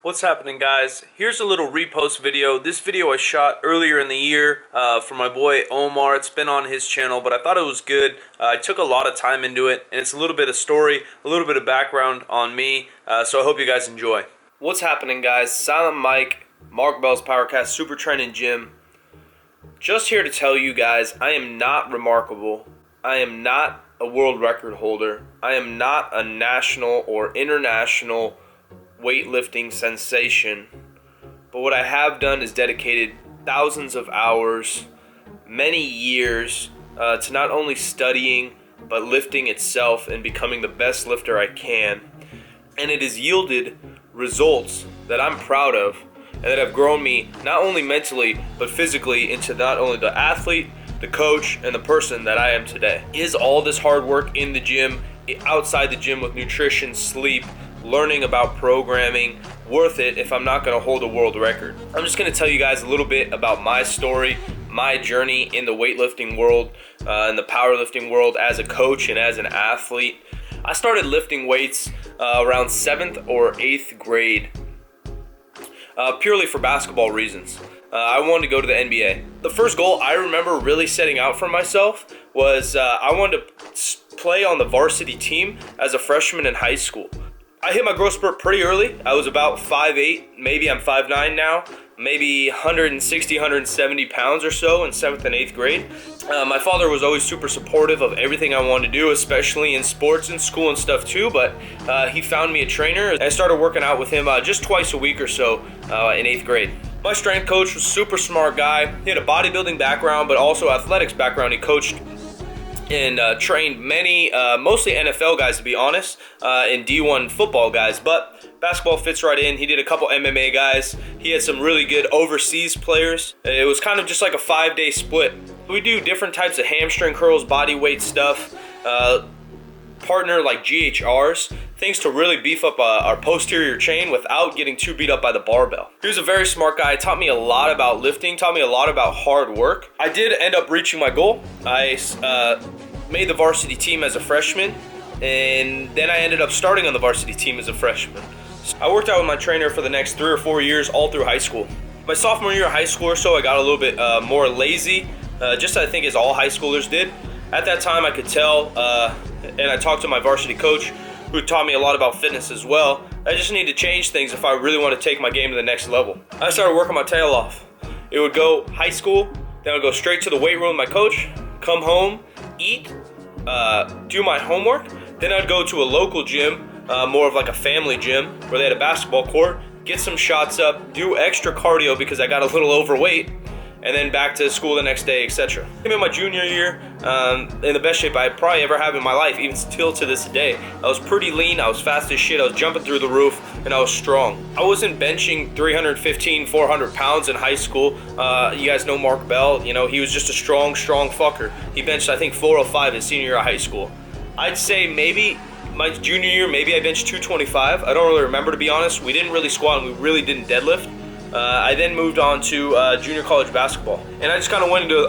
What's happening, guys? Here's a little repost video. This video I shot earlier in the year for my boy Omar. It's been on his channel, but I thought it was good. I took a lot of time into it, and it's a little bit of story, a little bit of background on me, so I hope you guys enjoy. What's happening, guys? Silent Mike, Mark Bell's Powercast, Super Training Gym. Just here to tell you guys, I am not remarkable. I am not a world record holder. I am not a national or international weightlifting sensation, but what I have done is dedicated thousands of hours, many years, to not only studying but lifting itself and becoming the best lifter I can. And it has yielded results that I'm proud of and that have grown me not only mentally but physically into not only the athlete, the coach, and the person that I am today. Is all this hard work in the gym, outside the gym with nutrition, sleep, learning about programming, worth it if I'm not going to hold a world record? I'm just going to tell you guys a little bit about my story, my journey in the weightlifting world, in the powerlifting world as a coach and as an athlete. I started lifting weights around 7th or 8th grade, purely for basketball reasons. I wanted to go to the NBA. The first goal I remember really setting out for myself was I wanted to play on the varsity team as a freshman in high school. I hit my growth spurt pretty early. I was about 5'8", maybe I'm 5'9" now, maybe 160, 170 pounds or so in 7th and 8th grade. My father was always super supportive of everything I wanted to do, especially in sports and school and stuff too, but he found me a trainer. I started working out with him just twice a week or so in 8th grade. My strength coach was a super smart guy. He had a bodybuilding background, but also athletics background. He coached and trained many, mostly NFL guys to be honest, and D1 football guys, but basketball fits right in. He did a couple MMA guys. He had some really good overseas players. It was kind of just like a 5-day split. We do different types of hamstring curls, body weight stuff, partner like GHRs, things to really beef up our posterior chain without getting too beat up by the barbell. He was a very smart guy, taught me a lot about lifting, taught me a lot about hard work. I did end up reaching my goal. I made the varsity team as a freshman, and then I ended up starting on the varsity team as a freshman. I worked out with my trainer for the next 3 or 4 years, all through high school. My sophomore year of high school or so, I got a little bit more lazy, just I think as all high schoolers did. At that time, I could tell, and I talked to my varsity coach, who taught me a lot about fitness as well. I just need to change things if I really want to take my game to the next level. I started working my tail off. It would go high school, then I'd go straight to the weight room with my coach, come home, eat, do my homework, then I'd go to a local gym, more of like a family gym, where they had a basketball court, get some shots up, do extra cardio because I got a little overweight, and then back to school the next day, etc. I'm in my junior year, in the best shape I probably ever have in my life, even still to this day. I was pretty lean, I was fast as shit, I was jumping through the roof, and I was strong. I wasn't benching 315, 400 pounds in high school. You guys know Mark Bell, you know, he was just a strong fucker. He benched, I think, 405 his senior year of high school. I'd say maybe my junior year, maybe I benched 225. I don't really remember, to be honest. We didn't really squat and we really didn't deadlift. I then moved on to junior college basketball, and I just kind of went into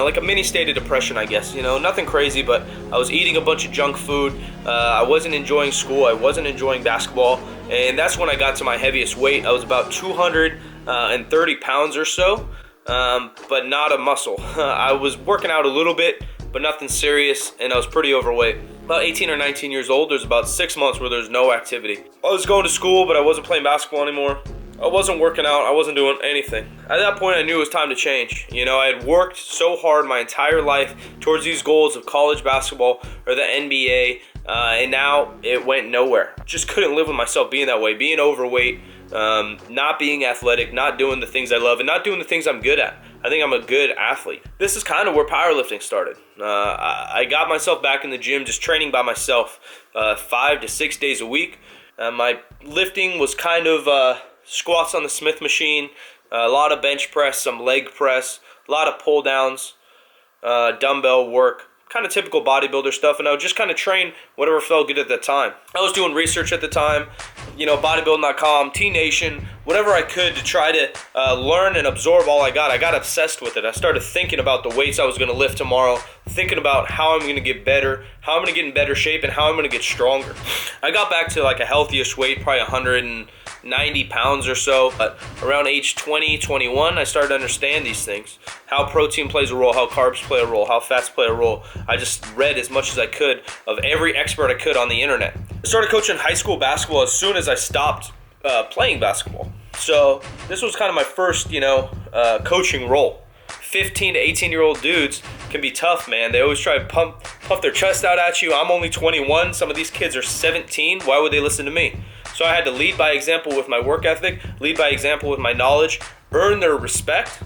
like a mini state of depression, I guess. You know, nothing crazy, but I was eating a bunch of junk food. I wasn't enjoying school. I wasn't enjoying basketball, and that's when I got to my heaviest weight. I was about 230 pounds or so, but not a muscle. I was working out a little bit, but nothing serious, and I was pretty overweight. About 18 or 19 years old, there's about 6 months where there's no activity. I was going to school, but I wasn't playing basketball anymore. I wasn't working out, I wasn't doing anything. At that point, I knew it was time to change. You know, I had worked so hard my entire life towards these goals of college basketball or the NBA, and now it went nowhere. Just couldn't live with myself being that way, being overweight, not being athletic, not doing the things I love, and not doing the things I'm good at. I think I'm a good athlete. This is kind of where powerlifting started. I got myself back in the gym, just training by myself 5 to 6 days a week. My lifting was kind of squats on the Smith machine, a lot of bench press, some leg press, a lot of pull downs, dumbbell work, kind of typical bodybuilder stuff, and I would just kind of train whatever felt good at the time. I was doing research at the time, you know, bodybuilding.com, T-Nation, whatever I could to try to learn and absorb all I got. I got obsessed with it. I started thinking about the weights I was going to lift tomorrow, thinking about how I'm going to get better, how I'm going to get in better shape, and how I'm going to get stronger. I got back to like a healthiest weight, probably 90 pounds or so. But around age 20, 21, I started to understand these things. How protein plays a role, how carbs play a role, how fats play a role. I just read as much as I could of every expert I could on the internet. I started coaching high school basketball as soon as I stopped playing basketball. So this was kind of my first, coaching role. 15 to 18-year-old dudes can be tough, man. They always try to pump their chest out at you. I'm only 21. Some of these kids are 17. Why would they listen to me? So I had to lead by example with my work ethic, lead by example with my knowledge, earn their respect,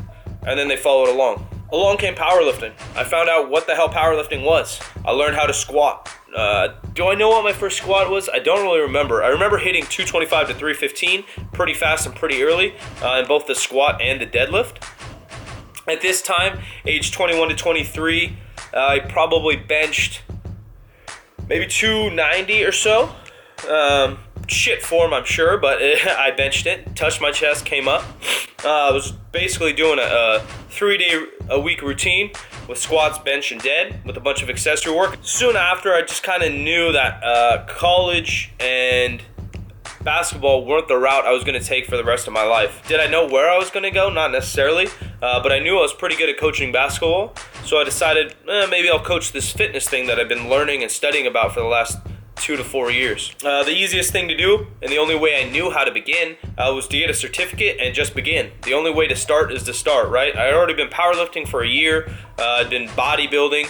and then they followed along. Along came powerlifting. I found out what the hell powerlifting was. I learned how to squat. Do I know what my first squat was? I don't really remember. I remember hitting 225 to 315 pretty fast and pretty early in both the squat and the deadlift. At this time, age 21 to 23, I probably benched maybe 290 or so. Shit form, I'm sure, but I benched it, touched my chest, came up. I was basically doing a 3-day-a-week routine with squats, bench, and dead with a bunch of accessory work. Soon after, I just kind of knew that college and basketball weren't the route I was going to take for the rest of my life. Did I know where I was going to go? Not necessarily, but I knew I was pretty good at coaching basketball, so I decided maybe I'll coach this fitness thing that I've been learning and studying about for the last 2 to 4 years. The easiest thing to do, and the only way I knew how to begin, was to get a certificate and just begin. The only way to start is to start, right? I had already been powerlifting for a year. I'd been bodybuilding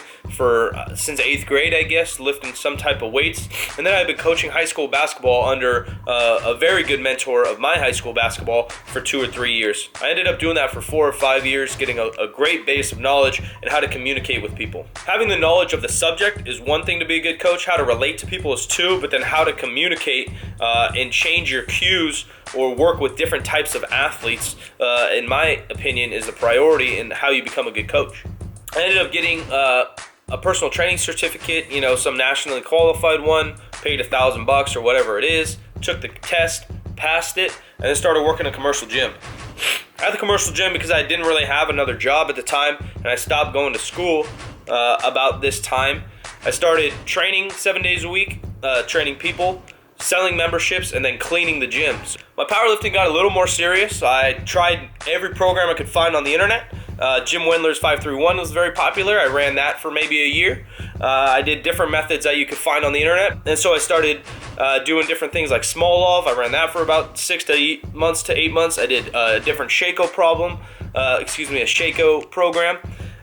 since 8th grade, I guess, lifting some type of weights. And then I've been coaching high school basketball under a very good mentor of my high school basketball for 2 or 3 years. I ended up doing that for 4 or 5 years, getting a great base of knowledge and how to communicate with people. Having the knowledge of the subject is one thing to be a good coach. How to relate to people is two, but then how to communicate and change your cues or work with different types of athletes, in my opinion, is the priority in how you become a good coach. I ended up getting a personal training certificate, some nationally qualified one, paid $1,000 or whatever it is, took the test, passed it, and then started working in a commercial gym. At the commercial gym, because I didn't really have another job at the time, and I stopped going to school about this time, I started training 7 days a week, training people, selling memberships, and then cleaning the gyms. My powerlifting got a little more serious. I tried every program I could find on the internet. Jim Wendler's 531 was very popular. I ran that for maybe a year. I did different methods that you could find on the internet. And so I started doing different things like Smolov. I ran that for about 6 to 8 months. I did a different Shako program.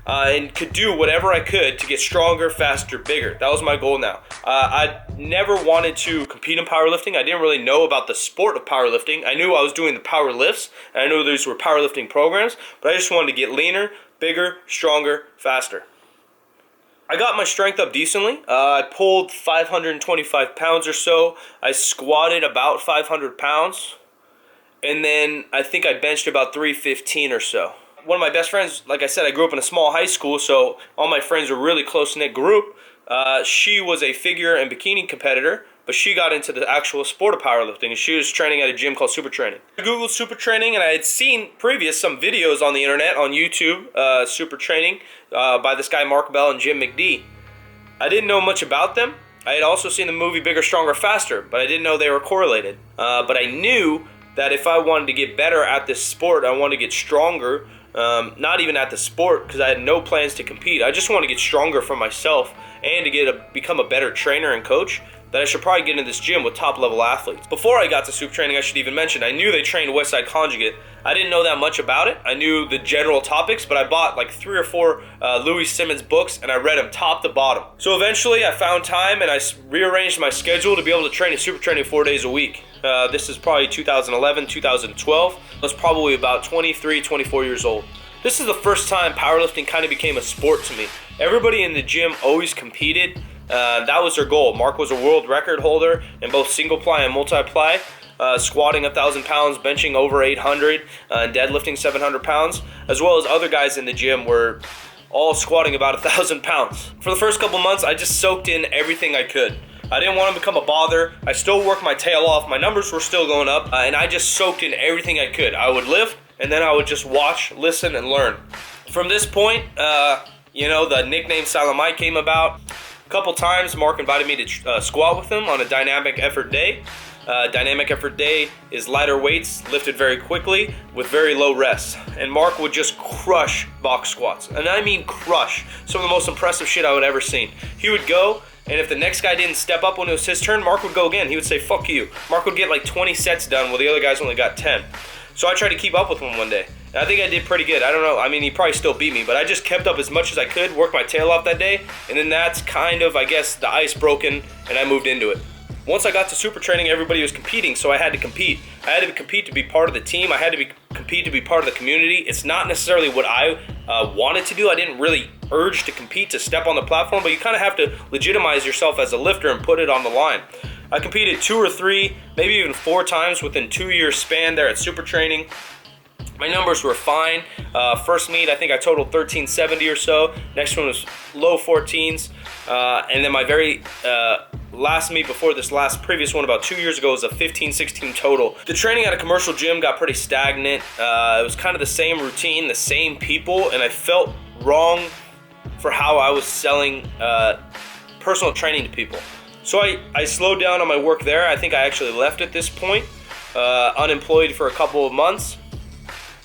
And could do whatever I could to get stronger, faster, bigger. That was my goal now. I never wanted to compete in powerlifting. I didn't really know about the sport of powerlifting. I knew I was doing the power lifts, and I knew these were powerlifting programs, but I just wanted to get leaner, bigger, stronger, faster. I got my strength up decently. I pulled 525 pounds or so. I squatted about 500 pounds, and then I think I benched about 315 or so. One of my best friends, like I said, I grew up in a small high school, so all my friends were a really close-knit group. She was a figure and bikini competitor, but she got into the actual sport of powerlifting, and she was training at a gym called Super Training. I Googled Super Training, and I had seen some videos on the internet, on YouTube, Super Training, by this guy Mark Bell and Jim McD. I didn't know much about them. I had also seen the movie Bigger, Stronger, Faster, but I didn't know they were correlated. But I knew that if I wanted to get better at this sport, I wanted to get stronger. Not even at the sport, because I had no plans to compete. I just want to get stronger for myself and to become a better trainer and coach, that I should probably get in this gym with top level athletes. Before I got to Super Training, I should even mention, I knew they trained Westside Conjugate. I didn't know that much about it. I knew the general topics, but I bought like 3 or 4 Louis Simmons books, and I read them top to bottom. So eventually I found time, and I rearranged my schedule to be able to train at Super Training 4 days a week. This is probably 2011, 2012. I was probably about 23, 24 years old. This is the first time powerlifting kind of became a sport to me. Everybody in the gym always competed. That was their goal. Mark was a world record holder in both single ply and multi-ply, squatting 1,000 pounds, benching over 800, and deadlifting 700 pounds, as well as other guys in the gym were all squatting about 1,000 pounds. For the first couple months, I just soaked in everything I could. I didn't want to become a bother. I still worked my tail off. My numbers were still going up, and I just soaked in everything I could. I would lift, and then I would just watch, listen, and learn. From this point, the nickname Silent Mike came about. A couple times, Mark invited me to squat with him on a dynamic effort day. Dynamic effort day is lighter weights lifted very quickly with very low rests. And Mark would just crush box squats. And I mean crush. Some of the most impressive shit I would ever seen. He would go, and if the next guy didn't step up when it was his turn, Mark would go again. He would say, fuck you. Mark would get like 20 sets done while the other guys only got 10. So I tried to keep up with him one day. And I think I did pretty good. I don't know. I mean, he probably still beat me, but I just kept up as much as I could, worked my tail off that day, and then that's kind of, I guess, the ice broken, and I moved into it. Once I got to super training, everybody was competing, so I had to compete. I had to compete to be part of the team. I had to compete to be part of the community. It's not necessarily what I wanted to do. I didn't really urge to compete, to step on the platform, but you kind of have to legitimize yourself as a lifter and put it on the line. I competed 2 or 3, maybe even 4 times within 2-year span there at super training. My numbers were fine. First meet, I think I totaled 1370 or so. Next one was low 14s. And then my very last meet before this previous one about 2 years ago was a 15-16 total. The training at a commercial gym got pretty stagnant. It was kind of the same routine, the same people, and I felt wrong for how I was selling personal training to people. So I slowed down on my work there. I think I actually left at this point, unemployed for a couple of months.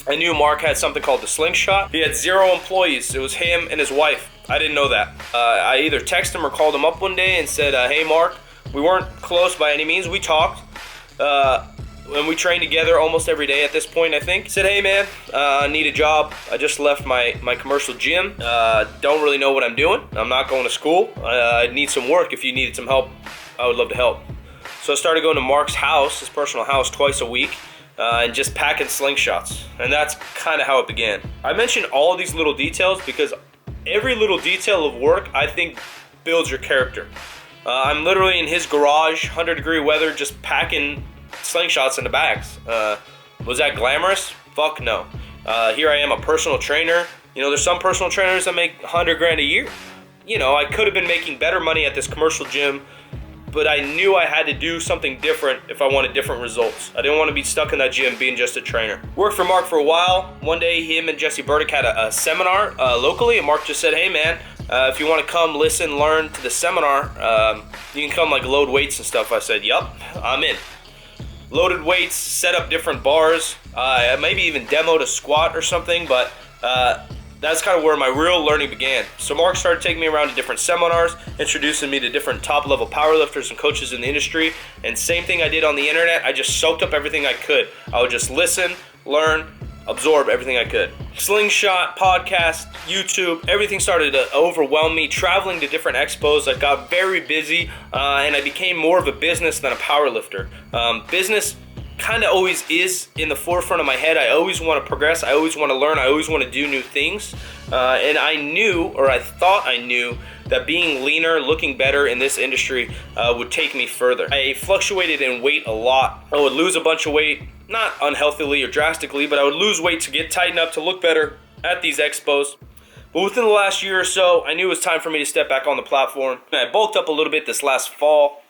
I knew Mark had something called the Slingshot. He had 0 employees. It was him and his wife. I didn't know that. I either texted him or called him up one day and said, hey Mark, we weren't close by any means. We talked. And we trained together almost every day at this point, I think. Said, hey man, I need a job. I just left my commercial gym. Don't really know what I'm doing. I'm not going to school. I need some work. If you needed some help, I would love to help. So I started going to Mark's house, his personal house, twice a week. And just packing slingshots. And that's kind of how it began. I mentioned all of these little details because every little detail of work, I think, builds your character. I'm literally in his garage, 100-degree weather, just packing slingshots into bags. Was that glamorous? Fuck no. Here I am, a personal trainer. You know, there's some personal trainers that make 100 grand a year. You know, I could have been making better money at this commercial gym, but I knew I had to do something different if I wanted different results. I didn't want to be stuck in that gym being just a trainer. Worked for Mark for a while. One day, him and Jesse Burdick had a seminar locally, and Mark just said, hey man, if you want to come listen, learn to the seminar, you can come like load weights and stuff. I said, yup, I'm in. Loaded weights, set up different bars, maybe even demoed a squat or something, but that's kind of where my real learning began. So Mark started taking me around to different seminars, introducing me to different top-level powerlifters and coaches in the industry, and same thing I did on the internet. I just soaked up everything I could. I would just listen, learn, absorb everything I could. Slingshot, podcast, YouTube, everything started to overwhelm me. Traveling to different expos, I got very busy, and I became more of a business than a powerlifter. Business kind of always is in the forefront of my head. I always want to progress. I always want to learn. I always want to do new things. And I knew, or I thought I knew, that being leaner, looking better in this industry would take me further. I fluctuated in weight a lot. I would lose a bunch of weight, not unhealthily or drastically, but I would lose weight to get tightened up to look better at these expos. But within the last year or so, I knew it was time for me to step back on the platform. And I bulked up a little bit this last fall.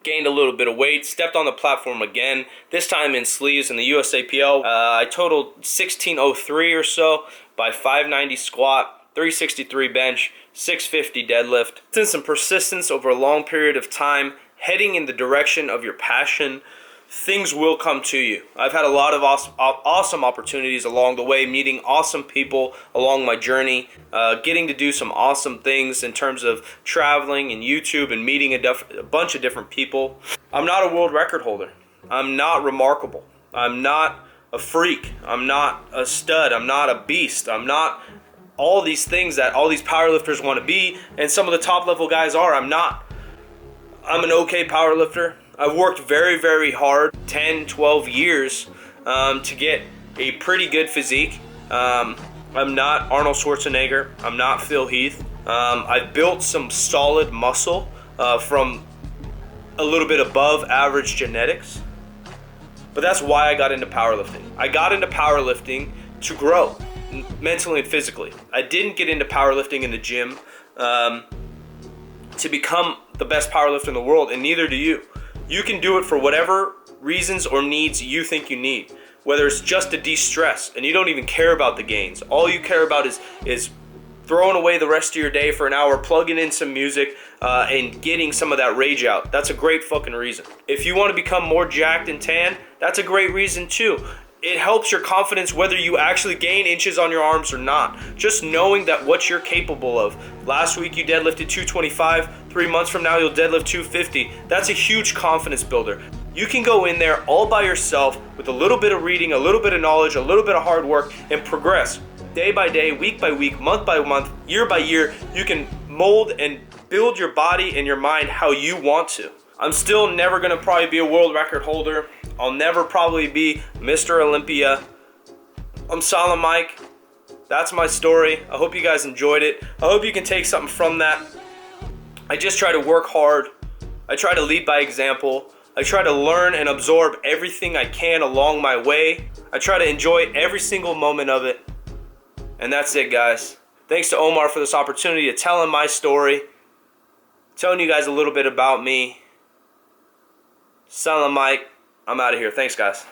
Gained a little bit of weight, stepped on the platform again, this time in sleeves in the USAPL. I totaled 1603 or so by 590 squat, 363 bench, 650 deadlift. Since some persistence over a long period of time, heading in the direction of your passion, things will come to you. I've had a lot of awesome opportunities along the way, meeting awesome people along my journey, getting to do some awesome things in terms of traveling and YouTube and meeting a bunch of different people. I'm not a world record holder. I'm not remarkable. I'm not a freak. I'm not a stud. I'm not a beast. I'm not all these things that all these powerlifters want to be, and some of the top level guys are. I'm not. I'm an okay powerlifter. I've worked very, very hard, 10, 12 years, to get a pretty good physique. I'm not Arnold Schwarzenegger. I'm not Phil Heath. I've built some solid muscle from a little bit above average genetics. But that's why I got into powerlifting. I got into powerlifting to grow, mentally and physically. I didn't get into powerlifting in the gym to become the best powerlifter in the world, and neither do you. You can do it for whatever reasons or needs you think you need. Whether it's just to de-stress and you don't even care about the gains. All you care about is throwing away the rest of your day for an hour, plugging in some music, and getting some of that rage out. That's a great fucking reason. If you want to become more jacked and tan, that's a great reason too. It helps your confidence whether you actually gain inches on your arms or not. Just knowing that what you're capable of. Last week you deadlifted 225. 3 months from now you'll deadlift 250. That's a huge confidence builder. You can go in there all by yourself with a little bit of reading, a little bit of knowledge, a little bit of hard work, and progress. Day by day, week by week, month by month, year by year, you can mold and build your body and your mind how you want to. I'm still never gonna probably be a world record holder. I'll never probably be Mr. Olympia. I'm Silent Mike. That's my story. I hope you guys enjoyed it. I hope you can take something from that. I just try to work hard. I try to lead by example. I try to learn and absorb everything I can along my way. I try to enjoy every single moment of it. And that's it, guys. Thanks to Omar for this opportunity to tell him my story. Telling you guys a little bit about me. Silent Mike. I'm out of here. Thanks, guys.